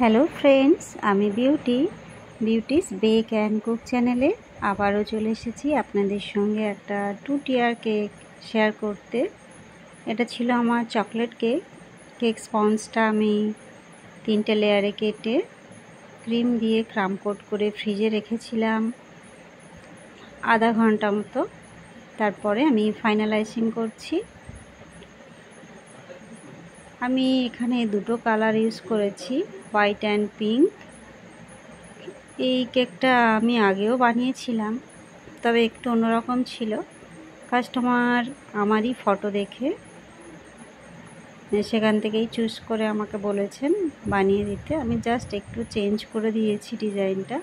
Hello friends, আমি beauties beck and cook চ্যানেলে আবারও চলে এসেছি আপনাদের সঙ্গে একটা 2 টিয়ার কেক শেয়ার করতে। এটা ছিল আমার চকলেট কেক স্পঞ্জটা আমি 3টে লেয়ারে কেটে ক্রিম দিয়ে ক্রাম কোট করে ফ্রিজে রেখেছিলাম আধা ঘন্টা মতো। তারপরে আমি ফাইনালাইজিং করছি। আমি এখানে দুটো কালার ইউজ করেছি, হোয়াইট অ্যান্ড পিঙ্ক। এই কেকটা আমি আগেও বানিয়েছিলাম, তবে একটু অন্যরকম ছিল। কাস্টমার আমারই ফটো দেখে সেখান থেকেই চুজ করে আমাকে বলেছেন বানিয়ে দিতে। আমি জাস্ট একটু চেঞ্জ করে দিয়েছি ডিজাইনটা।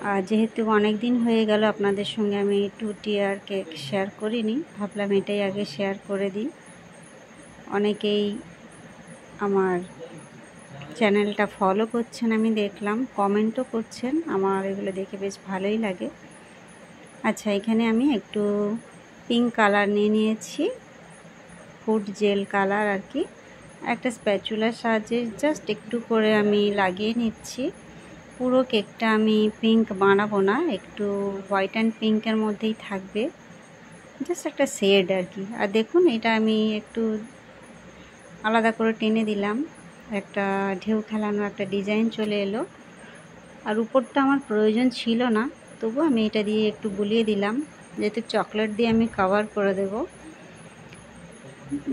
আর যেহেতু অনেক দিন হয়ে গেল আপনাদের সঙ্গে আমি 2 টিয়ার কেক শেয়ার করিনি, ভাবলাম এটাই আগে শেয়ার করে দিই। অনেকেই আমার চ্যানেলটা ফলো করছেন, আমি দেখলাম, কমেন্টও করছেন, আমার এগুলো দেখে বেশ ভালোই লাগে। আচ্ছা, এখানে আমি একটু পিঙ্ক কালার নিয়েছি, ফুড জেল কালার আর কি। একটা স্প্যাচুলার সাহায্যে জাস্ট একটু করে আমি লাগিয়ে নিচ্ছি। পুরো কেকটা আমি পিঙ্ক বানাবো না, একটু হোয়াইট অ্যান্ড পিঙ্কের মধ্যেই থাকবে, জাস্ট একটা শেড আর কি। আর দেখুন, এটা আমি একটু আলাদা করে টেনে দিলাম, একটা ঢেউ খেলানো একটা ডিজাইন চলে এলো। আর উপরটা আমার প্রয়োজন ছিল না, তবু আমি এটা দিয়ে একটু বুলিয়ে দিলাম, যেহেতু চকলেট দিয়ে আমি কভার করে দেব।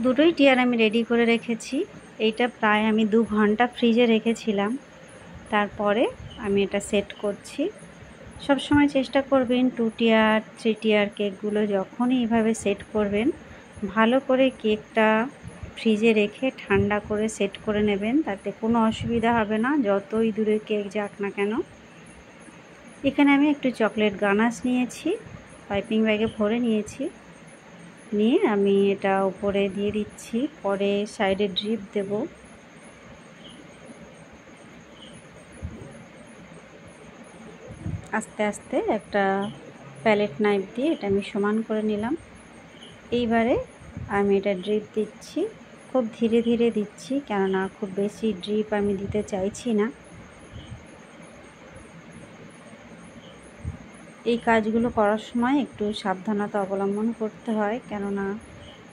দুটোই টিয়ার আমি রেডি করে রেখেছি। এইটা প্রায় আমি 2 ঘন্টা ফ্রিজে রেখেছিলাম। তারপরে আমি এটা সেট করছি। সব সময় চেষ্টা করবেন 2 টিয়ার 3 টিয়ার কেকগুলো যখনই এইভাবে সেট করবেন, ভালো করে কেকটা ফ্রিজে রেখে ঠান্ডা করে সেট করে নেবেন, তাতে কোনো অসুবিধা হবে না যতই দূরে কেক যাক না কেন। এখানে আমি একটু চকলেট গানাশ নিয়েছি, পাইপিং ব্যাগে ভরে নিয়েছি, নিয়ে আমি এটা উপরে দিয়ে দিচ্ছি। পরে সাইডে ড্রিপ দেব। আস্তে আস্তে একটা প্যালেট নাইফ দিয়ে এটা আমি সমান করে নিলাম। এইবারে আমি এটা ড্রিপ দিচ্ছি, খুব ধীরে ধীরে দিচ্ছি, কেননা খুব বেশি ড্রিপ আমি দিতে চাইছি না। এই কাজগুলো করার সময় একটু সাবধানতা অবলম্বন করতে হয়, কেননা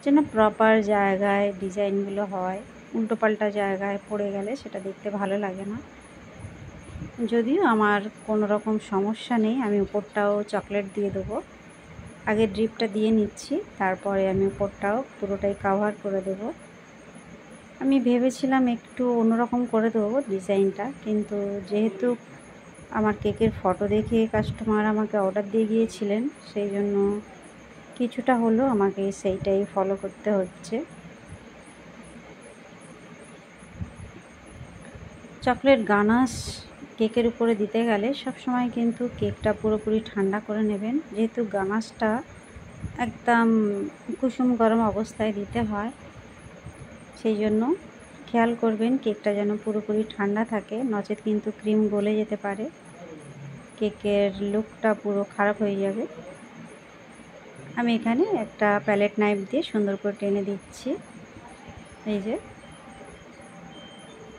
যেন প্রপার জায়গায় ডিজাইনগুলো হয়। উল্টোপাল্টা জায়গায় পড়ে গেলে সেটা দেখতে ভালো লাগে না। যদিও আমার কোনো রকম সমস্যা নেই, আমি উপরটাও চকলেট দিয়ে দেবো। আগে ড্রিপটা দিয়ে নিচ্ছি, তারপরে আমি উপরটাও পুরোটাই কাভার করে দেব। আমি ভেবেছিলাম একটু অন্যরকম করে দেবো ডিজাইনটা, কিন্তু যেহেতু আমার কেকের ফটো দেখে কাস্টমার আমাকে অর্ডার দিয়ে গিয়েছিলেন, সেই জন্য কিছুটা হলেও আমাকে সেইটাই ফলো করতে হচ্ছে। চকলেট গানাশ কেকের উপরে দিতে গেলে সবসময় কিন্তু কেকটা পুরোপুরি ঠান্ডা করে নেবেন, যেহেতু গানাশটা একদম কুসুম গরম অবস্থায় দিতে হয়। সেই জন্য খেয়াল করবেন কেকটা যেন পুরোপুরি ঠান্ডা থাকে, নচেত কিন্তু ক্রিম গলে যেতে পারে, কেকের লুকটা পুরো খারাপ হয়ে যাবে। আমি এখানে একটা প্যালেট নাইফ দিয়ে সুন্দর করে টেনে দিচ্ছি। এই যে,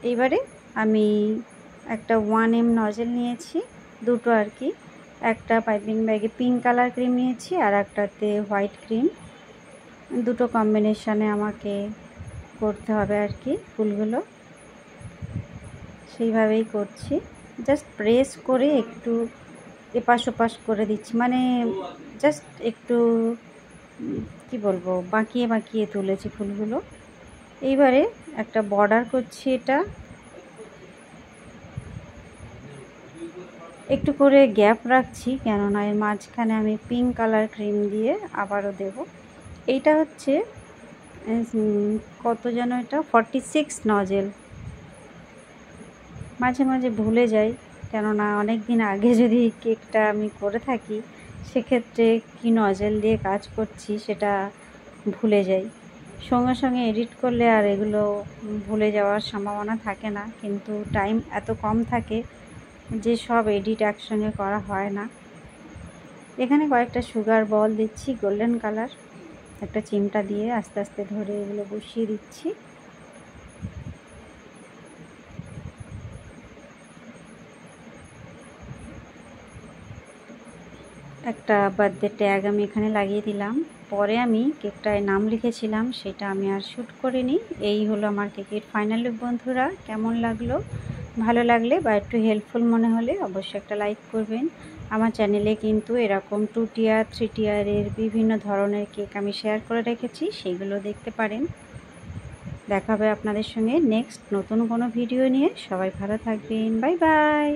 এইবারে আমি একটা 1M নজেল নিয়েছি, দুটো আর কি। একটা পাইপিং ব্যাগে পিঙ্ক কালার ক্রিম নিয়েছি, আর একটাতে হোয়াইট ক্রিম। দুটো কম্বিনেশানে আমাকে করতে হবে আর কি ফুলগুলো, সেইভাবেই করছি। জাস্ট প্রেস করে একটু এপাশ ওপাশ করে দিচ্ছি, মানে জাস্ট একটু কি বলবো, বাঁকিয়ে বাঁকিয়ে তুলেছি ফুলগুলো। এইবারে একটা বর্ডার করছি, এটা একটু করে গ্যাপ রাখছি, কেননা এর মাঝখানে আমি পিঙ্ক কালার ক্রিম দিয়ে আবারও দেব। এইটা হচ্ছে কত যেন, এটা 46 নজেল। মাঝে মাঝে ভুলে যাই, কেননা অনেক দিন আগে যদি কেকটা আমি করে থাকি, সেক্ষেত্রে কি নজেল দিয়ে কাজ করছি সেটা ভুলে যাই। সঙ্গে সঙ্গে এডিট করলে আর এগুলো ভুলে যাওয়ার সম্ভাবনা থাকে না, কিন্তু টাইম এত কম থাকে যে সব এডিট একসঙ্গে করা হয় না। এখানে কয়েকটা সুগার বল দিচ্ছি গোল্ডেন কালার, একটা চিমটা দিয়ে আস্তে আস্তে ধরে এগুলো বসিয়ে দিচ্ছি। একটা বার্থডে ট্যাগ আমি এখানে লাগিয়ে দিলাম। পরে আমি কেকটায় নাম লিখেছিলাম, সেটা আমি আর শ্যুট করিনি। এই হলো আমার কেকের ফাইনাল লুক বন্ধুরা। কেমন লাগলো? ভালো লাগলে বা একটু হেল্পফুল মনে হলে অবশ্যই একটা লাইক করবেন। আমার চ্যানেলে কিন্তু এরকম 2 টিয়ার 3 টিয়ারের বিভিন্ন ধরনের কেক আমি শেয়ার করে রেখেছি, সেইগুলো দেখতে পারেন। দেখা হবে আপনাদের সঙ্গে নেক্সট নতুন কোনো ভিডিও নিয়ে। সবাই ভালো থাকবেন। Bye bye.